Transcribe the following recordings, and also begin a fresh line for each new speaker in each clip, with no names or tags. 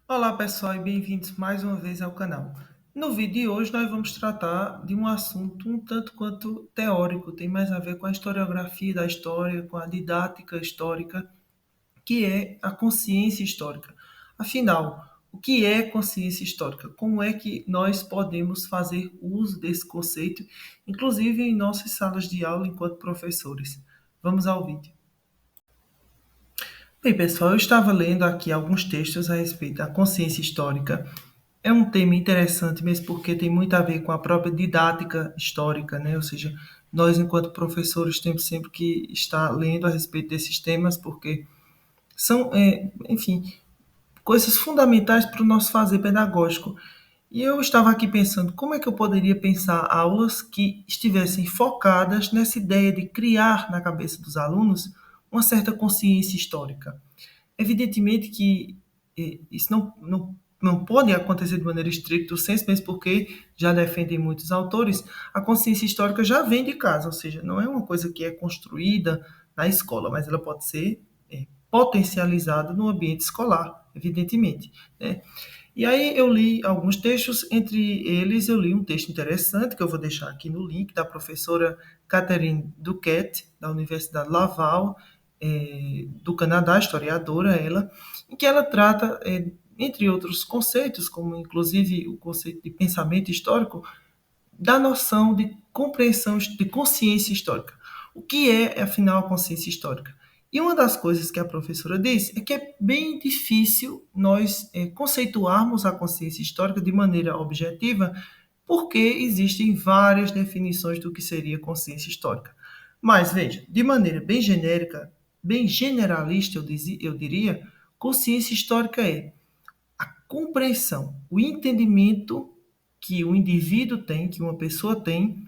Olá pessoal e bem-vindos mais uma vez ao canal. No vídeo de hoje nós vamos tratar de um assunto um tanto quanto teórico, tem mais a ver com a historiografia da história, com a didática histórica, que é a consciência histórica. Afinal, o que é consciência histórica? Como é que nós podemos fazer uso desse conceito, inclusive em nossas salas de aula enquanto professores? Vamos ao vídeo. Bem, pessoal, eu estava lendo aqui alguns textos a respeito da consciência histórica. É um tema interessante mesmo porque tem muito a ver com a própria didática histórica, né? Ou seja, nós, enquanto professores, temos sempre que estar lendo a respeito desses temas porque são, enfim, coisas fundamentais para o nosso fazer pedagógico. E eu estava aqui pensando como é que eu poderia pensar aulas que estivessem focadas nessa ideia de criar na cabeça dos alunos uma certa consciência histórica. Evidentemente que isso não pode acontecer de maneira estricta o senso, mesmo porque já defendem muitos autores, a consciência histórica já vem de casa, ou seja, não é uma coisa que é construída na escola, mas ela pode ser potencializada no ambiente escolar, evidentemente, né? E aí eu li alguns textos, entre eles eu li um texto interessante, que eu vou deixar aqui no link, da professora Catherine Duquette, da Universidade Laval, do Canadá, historiadora ela, em que ela trata, entre outros conceitos, como inclusive o conceito de pensamento histórico, da noção de compreensão de consciência histórica. O que é, afinal, a consciência histórica? E uma das coisas que a professora diz é que é bem difícil nós conceituarmos a consciência histórica de maneira objetiva, porque existem várias definições do que seria consciência histórica. Mas, veja, de maneira bem genérica, bem generalista, eu diria, consciência histórica é a compreensão, o entendimento que o indivíduo tem, que uma pessoa tem,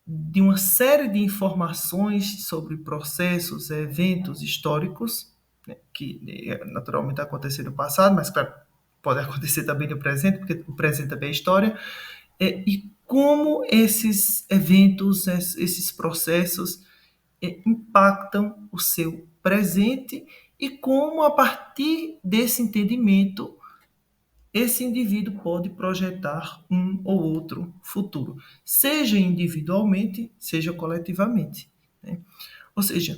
de uma série de informações sobre processos, eventos históricos, né, que naturalmente aconteceram no passado, mas claro, pode acontecer também no presente, porque o presente também é história, e como esses eventos, esses processos impactam o seu presente e como, a partir desse entendimento, esse indivíduo pode projetar um ou outro futuro, seja individualmente, seja coletivamente, né? Ou seja,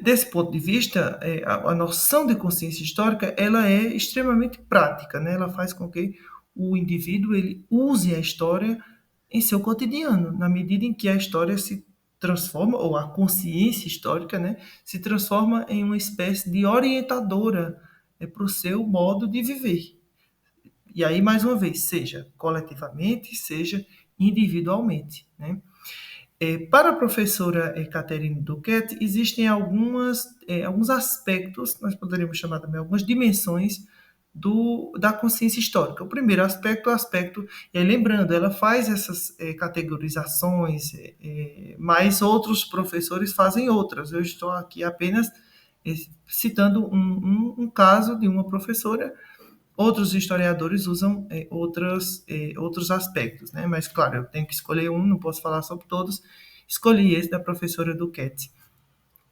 desse ponto de vista, a noção de consciência histórica ela é extremamente prática, né? Ela faz com que o indivíduo ele use a história em seu cotidiano, na medida em que a história se transforma, ou a consciência histórica, né, se transforma em uma espécie de orientadora para o seu modo de viver. E aí, mais uma vez, seja coletivamente, seja individualmente, né? Para a professora Catherine Duquette, existem alguns aspectos, nós poderíamos chamar também algumas dimensões da consciência histórica. O primeiro aspecto é o aspecto, lembrando, ela faz essas categorizações, mas outros professores fazem outras. Eu estou aqui apenas citando um caso de uma professora. Outros historiadores usam outros aspectos, né? Mas, claro, eu tenho que escolher um, não posso falar sobre todos. Escolhi esse da professora Duquette.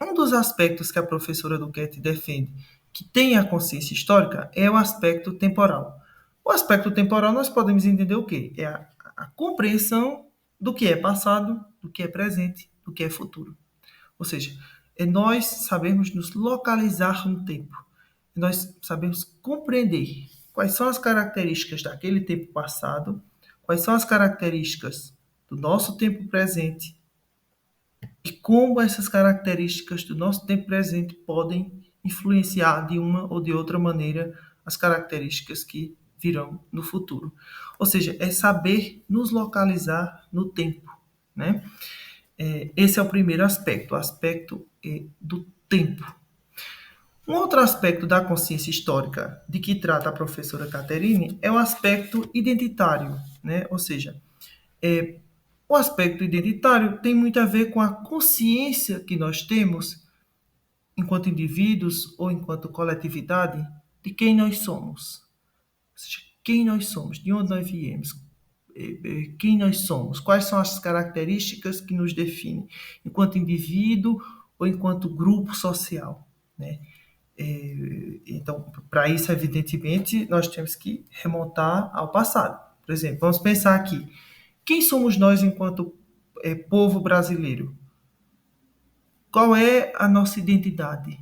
Um dos aspectos que a professora Duquette defende que tem a consciência histórica é o aspecto temporal. O aspecto temporal nós podemos entender o quê? É a compreensão do que é passado, do que é presente, do que é futuro. Ou seja, é nós sabermos nos localizar no tempo. Nós sabemos compreender quais são as características daquele tempo passado, quais são as características do nosso tempo presente e como essas características do nosso tempo presente podem influenciar de uma ou de outra maneira as características que virão no futuro. Ou seja, é saber nos localizar no tempo, né? Esse é o primeiro aspecto, o aspecto do tempo. Um outro aspecto da consciência histórica de que trata a professora Caterine é o aspecto identitário, né? Ou seja, o aspecto identitário tem muito a ver com a consciência que nós temos, enquanto indivíduos ou enquanto coletividade, de quem nós somos. Ou seja, quem nós somos, de onde nós viemos, quem nós somos, quais são as características que nos definem, enquanto indivíduo ou enquanto grupo social, né? Então, para isso, evidentemente, nós temos que remontar ao passado. Por exemplo, vamos pensar aqui: quem somos nós enquanto povo brasileiro? Qual é a nossa identidade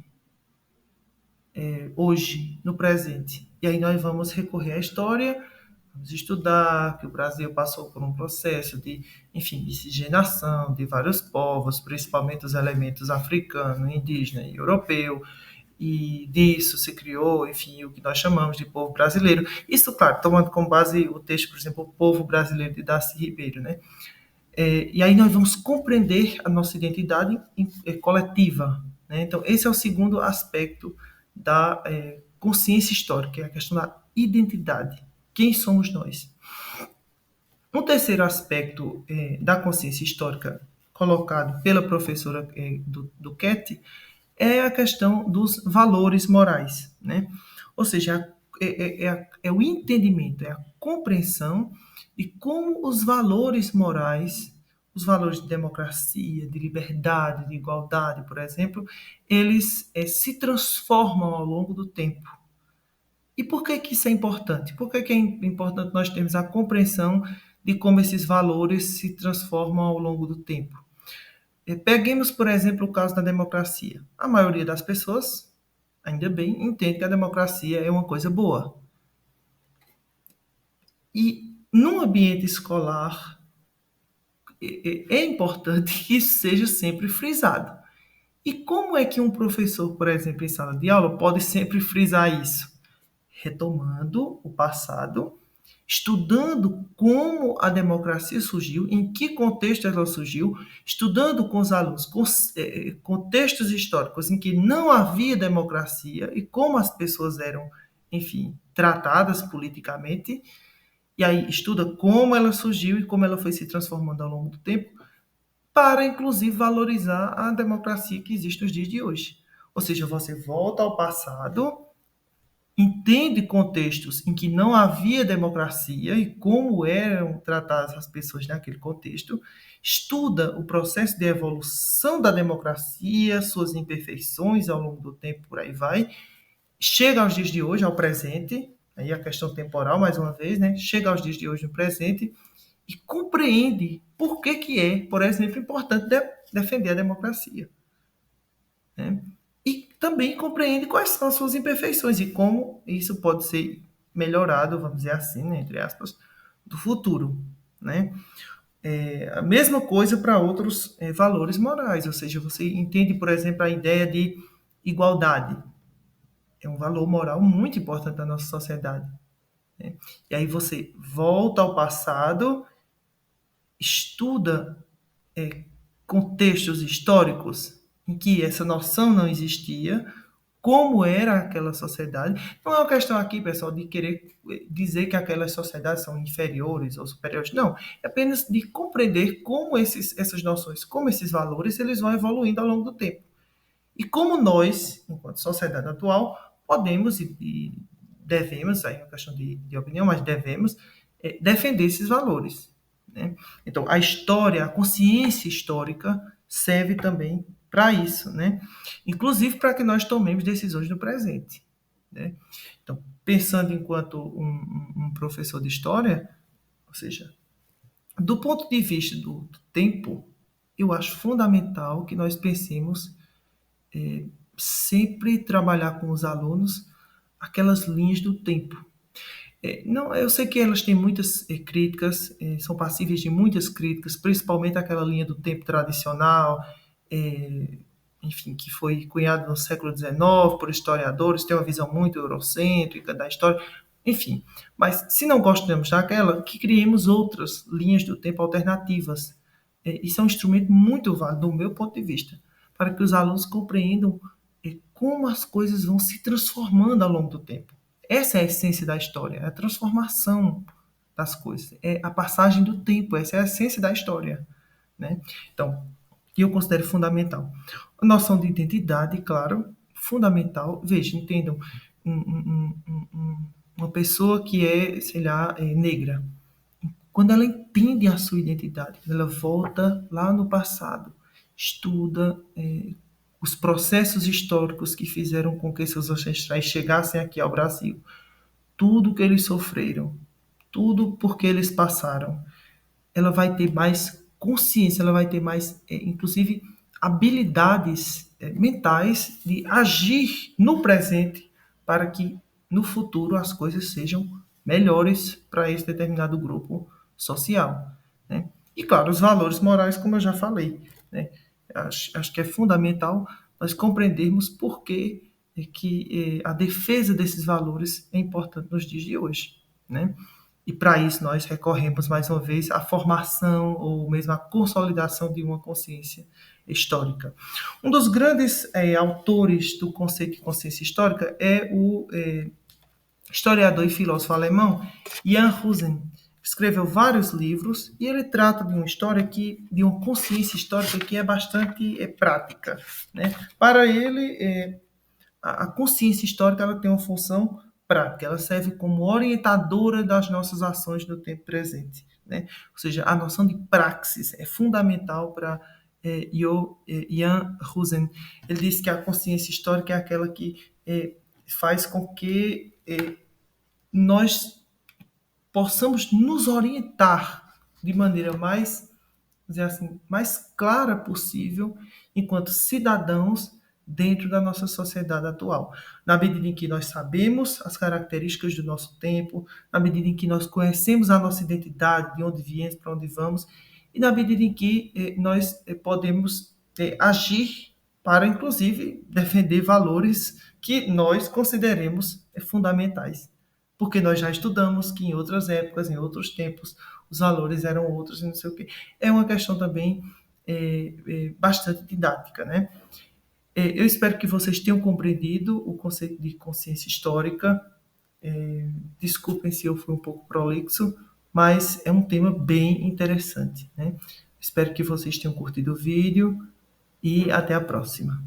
hoje, no presente? E aí nós vamos recorrer à história, vamos estudar que o Brasil passou por um processo de, enfim, miscigenação de vários povos, principalmente os elementos africano, indígena e europeu, e disso se criou, enfim, o que nós chamamos de povo brasileiro. Isso, claro, tomando como base o texto, por exemplo, O Povo Brasileiro de Darcy Ribeiro, né? E aí nós vamos compreender a nossa identidade coletiva, né? Então, esse é o segundo aspecto da consciência histórica, é a questão da identidade. Quem somos nós? Um terceiro aspecto da consciência histórica colocado pela professora do Ketty é a questão dos valores morais, né? Ou seja, é o entendimento, é a compreensão de como os valores morais, os valores de democracia, de liberdade, de igualdade, por exemplo, eles se transformam ao longo do tempo. E por que que isso é importante? Por que que é importante nós termos a compreensão de como esses valores se transformam ao longo do tempo? Peguemos, por exemplo, o caso da democracia. A maioria das pessoas, ainda bem, entende que a democracia é uma coisa boa. E num ambiente escolar, é importante que isso seja sempre frisado. E como é que um professor, por exemplo, em sala de aula, pode sempre frisar isso? Retomando o passado, estudando como a democracia surgiu, em que contexto ela surgiu, estudando com os alunos contextos históricos em que não havia democracia e como as pessoas eram, enfim, tratadas politicamente, e aí estuda como ela surgiu e como ela foi se transformando ao longo do tempo, para inclusive valorizar a democracia que existe nos dias de hoje. Ou seja, você volta ao passado, entende contextos em que não havia democracia e como eram tratadas as pessoas naquele contexto, estuda o processo de evolução da democracia, suas imperfeições ao longo do tempo, por aí vai, chega aos dias de hoje, ao presente, aí a questão temporal, mais uma vez, né? Chega aos dias de hoje, no presente, e compreende por que que é, por exemplo, importante defender a democracia, né? E também compreende quais são as suas imperfeições e como isso pode ser melhorado, vamos dizer assim, né, entre aspas, do futuro, né? A mesma coisa para outros valores morais, ou seja, você entende, por exemplo, a ideia de igualdade. É um valor moral muito importante na nossa sociedade, né? E aí você volta ao passado, estuda contextos históricos em que essa noção não existia, como era aquela sociedade. Não é uma questão aqui, pessoal, de querer dizer que aquelas sociedades são inferiores ou superiores. Não, é apenas de compreender como essas noções, como esses valores, eles vão evoluindo ao longo do tempo. E como nós, enquanto sociedade atual, podemos e devemos, aí é uma questão de opinião, mas devemos defender esses valores, né? Então, a história, a consciência histórica serve também para isso, né? Inclusive para que nós tomemos decisões no presente, né? Então, pensando enquanto um professor de história, ou seja, do ponto de vista do tempo, eu acho fundamental que nós pensemos sempre trabalhar com os alunos aquelas linhas do tempo. Não, eu sei que elas têm muitas críticas, são passíveis de muitas críticas, principalmente aquela linha do tempo tradicional, é, enfim, que foi cunhado no século XIX por historiadores, tem uma visão muito eurocêntrica da história, enfim. Mas se não gostamos daquela, que criemos outras linhas do tempo alternativas. Isso é um instrumento muito válido, do meu ponto de vista, para que os alunos compreendam como as coisas vão se transformando ao longo do tempo. Essa é a essência da história, é a transformação das coisas, é a passagem do tempo, essa é a essência da história, né? Então, que eu considero fundamental. A noção de identidade, claro, fundamental. Veja, entendam, uma pessoa que é, sei lá, negra, quando ela entende a sua identidade, quando ela volta lá no passado, estuda os processos históricos que fizeram com que seus ancestrais chegassem aqui ao Brasil, tudo que eles sofreram, tudo porque eles passaram, ela vai ter mais consciência, ela vai ter mais, inclusive, habilidades mentais de agir no presente para que no futuro as coisas sejam melhores para esse determinado grupo social, né? E claro, os valores morais, como eu já falei, né? Acho que é fundamental nós compreendermos por que a defesa desses valores é importante nos dias de hoje, né? E para isso nós recorremos mais uma vez à formação ou mesmo à consolidação de uma consciência histórica. Um dos grandes autores do conceito de consciência histórica é o historiador e filósofo alemão Jan Hus. Escreveu vários livros e ele trata de uma história de uma consciência histórica que é bastante prática, né? Para ele, a consciência histórica ela tem uma função prática, ela serve como orientadora das nossas ações no tempo presente, né? Ou seja, a noção de praxis é fundamental para Jan Husen. Ele diz que a consciência histórica é aquela que faz com que nós possamos nos orientar de maneira mais, dizer assim, mais clara possível enquanto cidadãos dentro da nossa sociedade atual. Na medida em que nós sabemos as características do nosso tempo, na medida em que nós conhecemos a nossa identidade, de onde viemos, para onde vamos, e na medida em que nós podemos agir para, inclusive, defender valores que nós consideremos fundamentais. Porque nós já estudamos que em outras épocas, em outros tempos, os valores eram outros e não sei o quê. É uma questão também bastante didática, né? Eu espero que vocês tenham compreendido o conceito de consciência histórica. Desculpem se eu fui um pouco prolixo, mas é um tema bem interessante, né? Espero que vocês tenham curtido o vídeo e até a próxima.